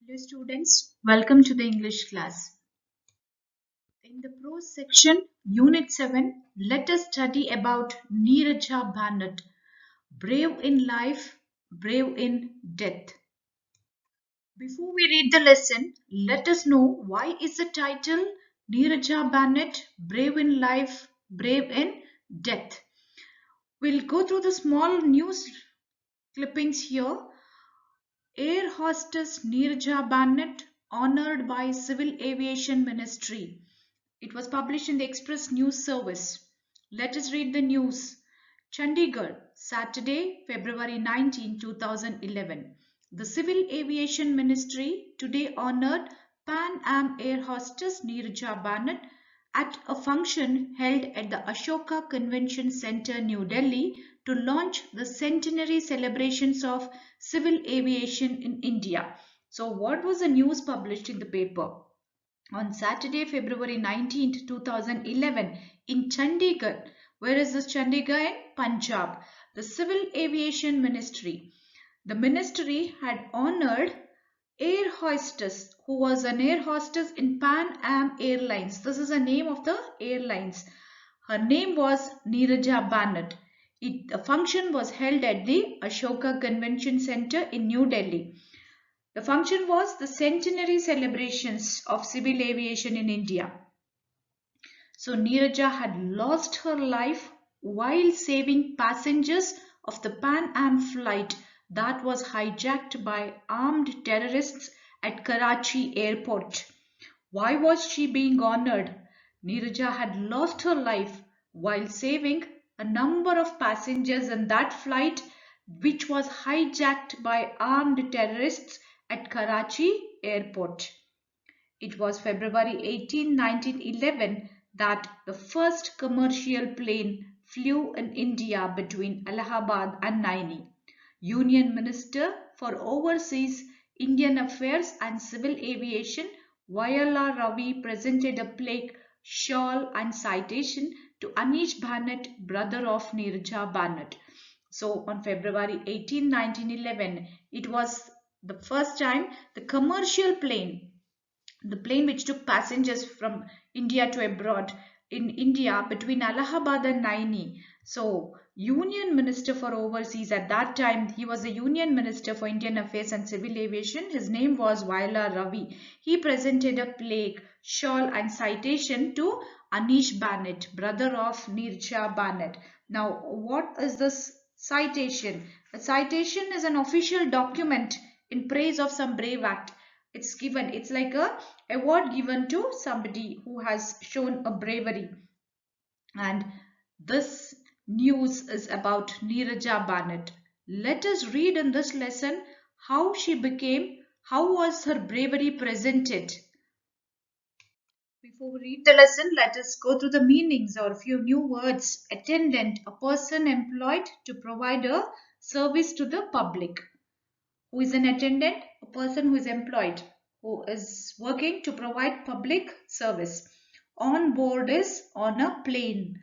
Hello students, welcome to the English class. In the prose section, Unit 7, let us study about Neerja Bhanot, brave in life, brave in death. Before we read the lesson, let us know why is the title Neerja Bhanot, brave in life, brave in death. We'll go through the small news clippings here. Air hostess Neerja Bhanot honored by Civil Aviation Ministry. It was published in the Express News Service. Let us read the news. Chandigarh, Saturday, February 19, 2011. The Civil Aviation Ministry today honored Pan Am air hostess Neerja Bhanot at a function held at the Ashoka Convention Centre, New Delhi, to launch the centenary celebrations of civil aviation in India. So, what was the news published in the paper? On Saturday, February 19th, 2011, in Chandigarh. Where is this Chandigarh? In Punjab. The Civil Aviation Ministry. The ministry had honored air hostess who was an air hostess in Pan Am Airlines. This is the name of the airlines. Her name was Neerja Bhanot. The function was held at the Ashoka Convention Centre in New Delhi. The function was the centenary celebrations of civil aviation in India. So Neerja had lost her life while saving passengers of the Pan Am flight that was hijacked by armed terrorists at Karachi airport. Why was she being honored? Neerja had lost her life while saving a number of passengers in that flight which was hijacked by armed terrorists at Karachi airport. It was February 18, 1911 that the first commercial plane flew in India between Allahabad and Naini. Union Minister for Overseas Indian Affairs and Civil Aviation Vayala Ravi presented a plaque, shawl and citation to Anish Bhanot, brother of Neerja Bhanot. So on February 18, 1911, it was the first time the commercial plane, the plane which took passengers from India to abroad in India between Allahabad and Naini. So, Union Minister for Overseas at that time, he was the Union Minister for Indian Affairs and Civil Aviation. His name was Vaila Ravi. He presented a plaque, shawl and citation to Anish Bhanot, brother of Neerja Bhanot. Now, what is this citation? A citation is an official document in praise of some brave act. It's given, it's like a award given to somebody who has shown a bravery. And this news is about Neerja Bhanot. Let us read in this lesson how she became, how was her bravery presented. Before we read the lesson, let us go through the meanings or a few new words. Attendant, a person employed to provide a service to the public. Who is an attendant? A person who is employed, who is working to provide public service. On board is on a plane.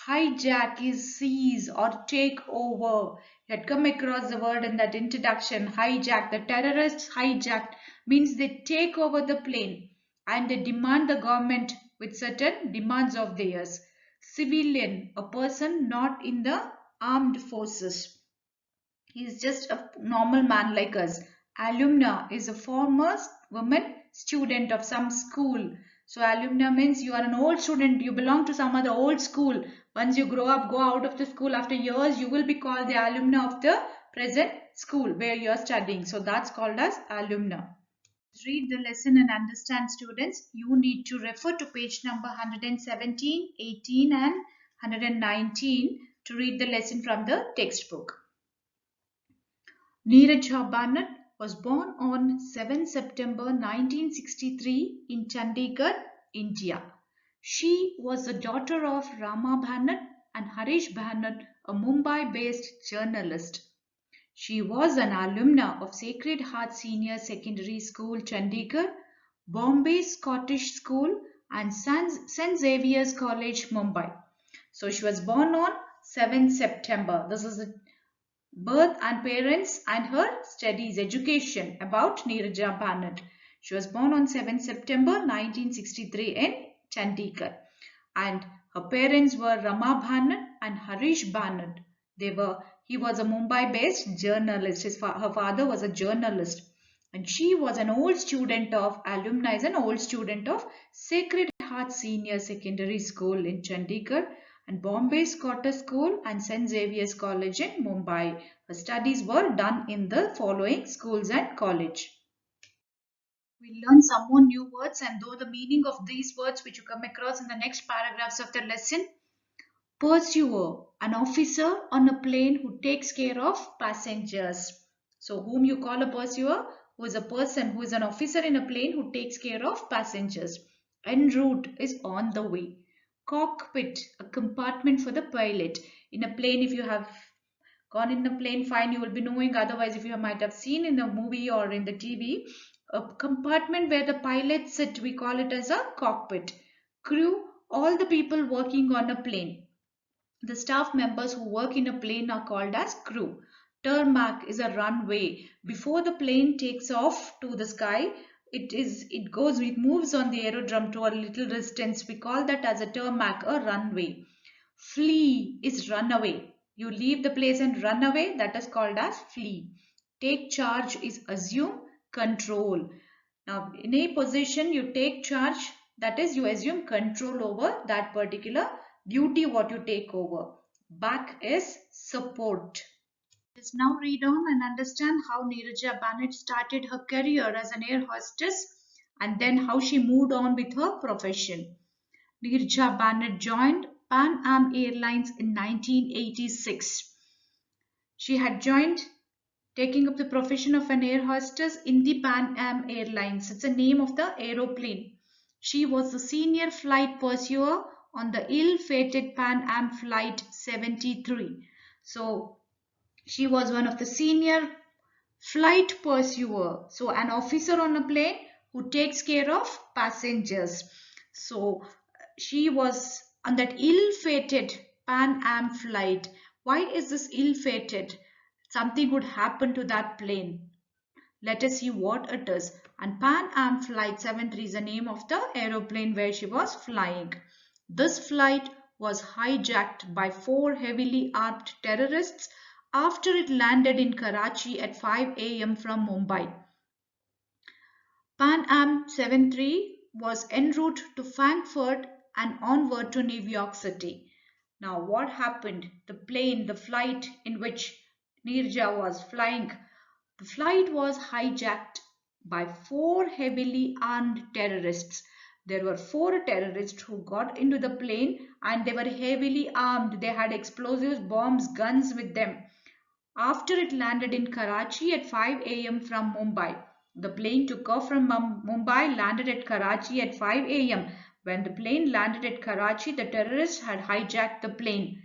Hijack is seize or take over. You had come across the word in that introduction. Hijack. The terrorists hijacked means they take over the plane and they demand the government with certain demands of theirs. Civilian, a person not in the armed forces. He is just a normal man like us. Alumna is a former woman student of some school. So alumna means you are an old student, you belong to some other old school. Once you grow up, go out of the school after years, you will be called the alumna of the present school where you are studying. So that's called as alumna. Read the lesson and understand, students. You need to refer to page number 117, 18 and 119 to read the lesson from the textbook. Neerja Bhanot was born on 7 September 1963 in Chandigarh, India. She was the daughter of Rama Bhanot and Harish Bhanot, a Mumbai-based journalist. She was an alumna of Sacred Heart Senior Secondary School, Chandigarh, Bombay Scottish School and St. Xavier's College, Mumbai. So she was born on 7 September. This is Birth and parents and her studies, education about Neerja Bhanot. She was born on 7 September 1963 in Chandigarh, and her parents were Rama Bhanot and Harish Bhanot. He was a Mumbai-based journalist. Her father was a journalist, and she was an old student of alumni, an old student of Sacred Heart Senior Secondary School in Chandigarh and Bombay Scottish School and St. Xavier's College in Mumbai. Her studies were done in the following schools and college. We learn some more new words and though the meaning of these words which you come across in the next paragraphs of the lesson. Pursuer, an officer on a plane who takes care of passengers. So whom you call a pursuer? Who is a person who is an officer in a plane who takes care of passengers. En route is on the way. Cockpit, a compartment for the pilot. In a plane, if you have gone in a plane, fine, you will be knowing. Otherwise, if you might have seen in the movie or in the TV, a compartment where the pilots sit, we call it as a cockpit. Crew, all the people working on a plane. The staff members who work in a plane are called as crew. Tarmac is a runway. Before the plane takes off to the sky, it moves on the aerodrome to a little distance. We call that as a tarmac, a runway. Flee is run away. You leave the place and run away. That is called as flee. Take charge is assume control. Now, in a position, you take charge. That is, you assume control over that particular duty what you take over. Back is support. Let's now read on and understand how Neerja Bhanot started her career as an air hostess and then how she moved on with her profession. Neerja Bhanot joined Pan Am Airlines in 1986. She had joined taking up the profession of an air hostess in the Pan Am Airlines. It's the name of the aeroplane. She was the senior flight pursuer on the ill-fated Pan Am Flight 73. So she was one of the senior flight pursuer. So an officer on a plane who takes care of passengers. So she was on that ill-fated Pan Am flight. Why is this ill-fated? Something would happen to that plane. Let us see what it is. And Pan Am Flight 73 is the name of the aeroplane where she was flying. This flight was hijacked by 4 heavily armed terrorists after it landed in Karachi at 5 a.m. from Mumbai. Pan Am 73 was en route to Frankfurt and onward to New York City. Now what happened? The flight in which Neerja was flying, the flight was hijacked by 4 heavily armed terrorists. There were 4 terrorists who got into the plane and they were heavily armed. They had explosives, bombs, guns with them. After it landed in Karachi at 5 a.m. from Mumbai. The plane took off from Mumbai, landed at Karachi at 5 a.m. When the plane landed at Karachi, the terrorists had hijacked the plane.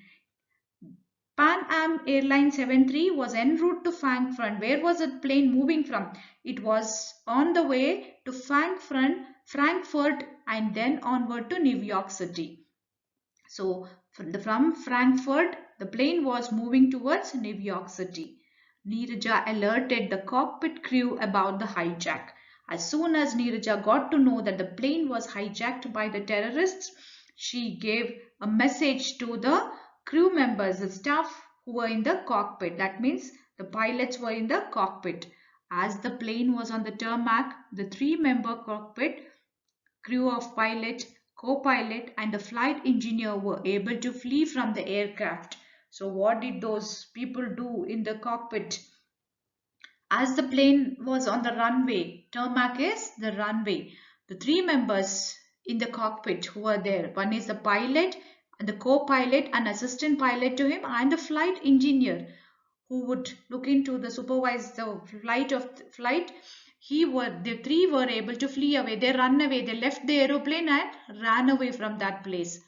Pan Am Airline 73 was en route to Frankfurt. Where was the plane moving from? It was on the way to Frankfurt and then onward to New York City. So from Frankfurt, the plane was moving towards New York City. Neerja alerted the cockpit crew about the hijack. As soon as Neerja got to know that the plane was hijacked by the terrorists, she gave a message to the crew members, the staff who were in the cockpit. That means the pilots were in the cockpit. As the plane was on the tarmac, the 3-member cockpit crew of pilot, co-pilot and the flight engineer were able to flee from the aircraft. So what did those people do in the cockpit? As the plane was on the runway, tarmac is the runway. The 3 members in the cockpit who were there, one is the pilot and the co-pilot and assistant pilot to him and the flight engineer who would look into the supervise the flight. The 3 were able to flee away. They ran away. They left the aeroplane and ran away from that place.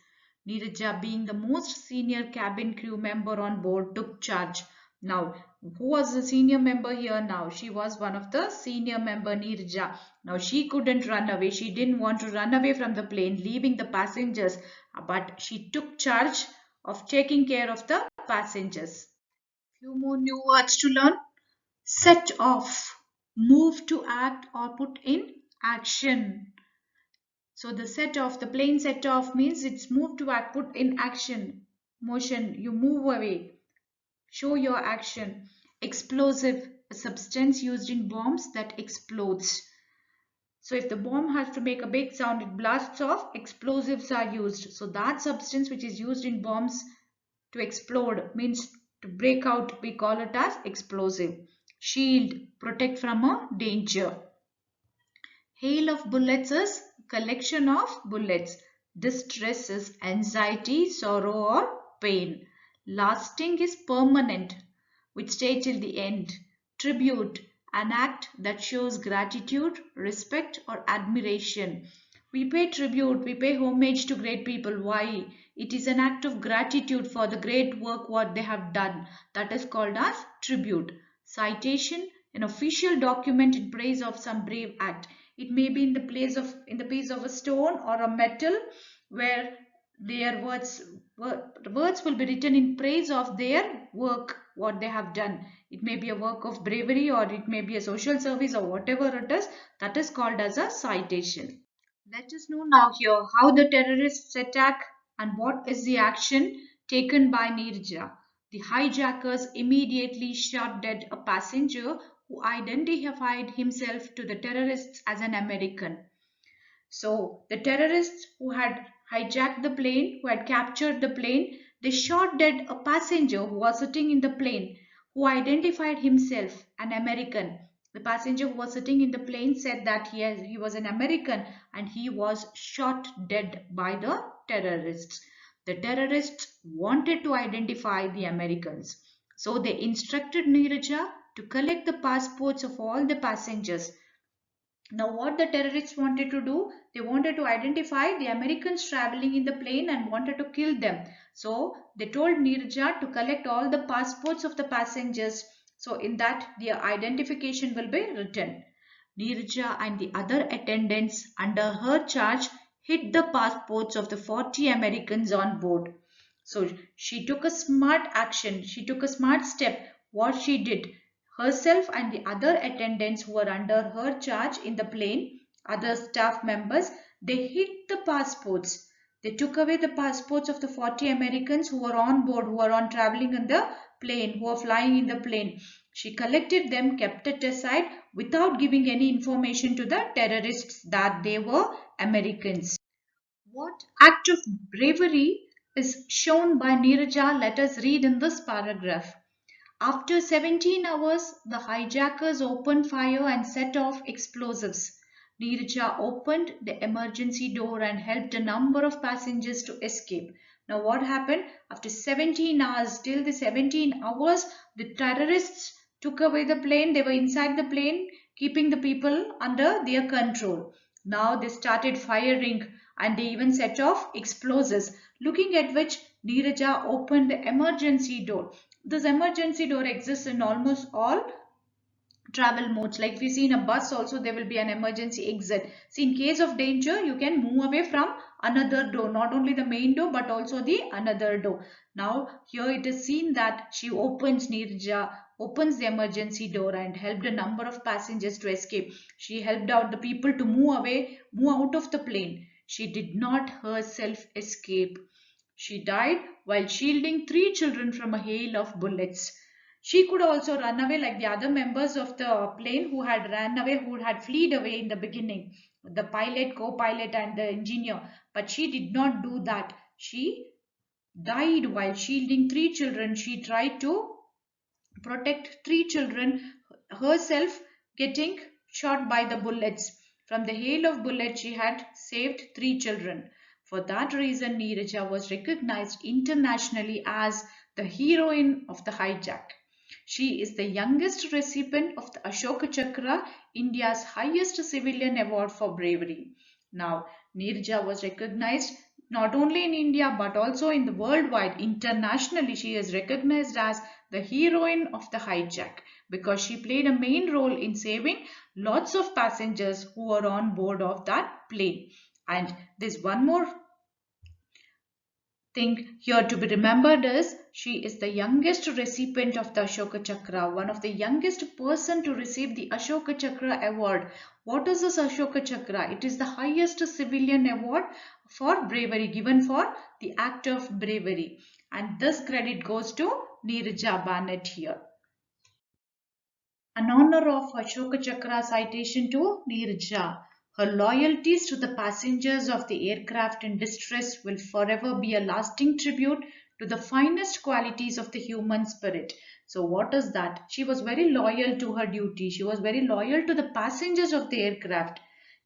Neerja, being the most senior cabin crew member on board, took charge. Now, who was the senior member here now? She was one of the senior member, Neerja. Now, she couldn't run away. She didn't want to run away from the plane, leaving the passengers. But she took charge of taking care of the passengers. Few more new words to learn. Set off, move to act or put in action. So the set off, the plane set off means it's move to act, put in action, motion, you move away, show your action. Explosive, a substance used in bombs that explodes. So if the bomb has to make a big sound, it blasts off, explosives are used. So that substance which is used in bombs to explode means to break out, we call it as explosive. Shield, protect from a danger. Hail of bullets is collection of bullets. Distress is anxiety, sorrow or pain. Lasting is permanent, which stay till the end. Tribute, an act that shows gratitude, respect or admiration. We pay tribute, we pay homage to great people. Why? It is an act of gratitude for the great work what they have done. That is called as tribute. Citation, an official document in praise of some brave act. It may be in the piece of a stone or a metal where their words will be written in praise of their work what they have done. It may be a work of bravery or it may be a social service or whatever it is, that is called as a citation. Let us know now here how the terrorists attack and what is the action taken by Neerja. The hijackers immediately shot dead a passenger who identified himself to the terrorists as an American. So the terrorists who had hijacked the plane, who had captured the plane, they shot dead a passenger who was sitting in the plane, who identified himself an American. The passenger who was sitting in the plane said that he was an American and he was shot dead by the terrorists. The terrorists wanted to identify the Americans. So they instructed Neerja to collect the passports of all the passengers. Now, what the terrorists wanted to do, they wanted to identify the Americans traveling in the plane and wanted to kill them. So, they told Neerja to collect all the passports of the passengers. So, in that, their identification will be written. Neerja and the other attendants under her charge hid the passports of the 40 Americans on board. So, she took a smart action. She took a smart step. What she did, herself and the other attendants who were under her charge in the plane, other staff members, they hid the passports. They took away the passports of the 40 Americans who were on board, who were on traveling in the plane, who were flying in the plane. She collected them, kept it aside without giving any information to the terrorists that they were Americans. What act of bravery is shown by Neerja? Let us read in this paragraph. After 17 hours, the hijackers opened fire and set off explosives. Neerja opened the emergency door and helped a number of passengers to escape. Now what happened? After 17 hours, till the 17 hours, the terrorists took away the plane. They were inside the plane, keeping the people under their control. Now they started firing and they even set off explosives, looking at which Neerja opened the emergency door. This emergency door exists in almost all travel modes. Like if you see in a bus also, there will be an emergency exit. See, in case of danger, you can move away from another door, not only the main door but also the another door. Now here it is seen that she opens, Neerja opens the emergency door and helped a number of passengers to escape. She helped out the people to move away, move out of the plane. She did not herself escape. She died while shielding three children from a hail of bullets. She could also run away like the other members of the plane who had ran away, who had fled away in the beginning, the pilot, co-pilot and the engineer. But she did not do that. She died while shielding three children. She tried to protect three children, herself getting shot by the bullets. From the hail of bullets, she had saved three children. For that reason, Neerja was recognized internationally as the heroine of the hijack. She is the youngest recipient of the Ashoka Chakra, India's highest civilian award for bravery. Now, Neerja was recognized not only in India but also in the worldwide. Internationally, she is recognized as the heroine of the hijack because she played a main role in saving lots of passengers who were on board of that plane. And there's one more thing here to be remembered is she is the youngest recipient of the Ashoka Chakra, one of the youngest person to receive the Ashoka Chakra award. What is this Ashoka Chakra? It is the highest civilian award for bravery, given for the act of bravery. And this credit goes to Neerja Bhanot here. An honor of Ashoka Chakra citation to Neerja. Her loyalties to the passengers of the aircraft in distress will forever be a lasting tribute to the finest qualities of the human spirit. So, what is that? She was very loyal to her duty. She was very loyal to the passengers of the aircraft.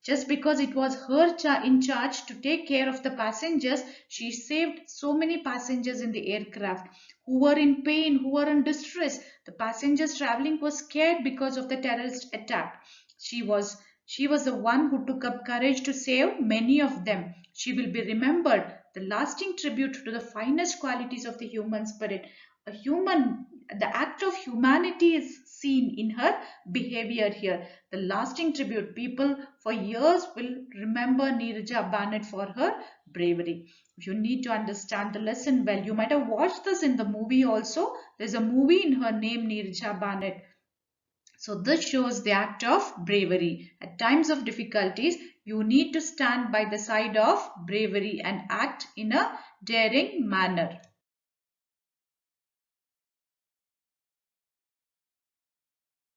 Just because it was her in charge to take care of the passengers, she saved so many passengers in the aircraft who were in pain, who were in distress. The passengers traveling were scared because of the terrorist attack. She was she was the one who took up courage to save many of them. She will be remembered, the lasting tribute to the finest qualities of the human spirit. A human, the act of humanity is seen in her behavior here. The lasting tribute. People for years will remember Neerja Bhanot for her bravery. You need to understand the lesson well. You might have watched this in the movie also. There's a movie in her name, Neerja Bhanot. So this shows the act of bravery. At times of difficulties, you need to stand by the side of bravery and act in a daring manner.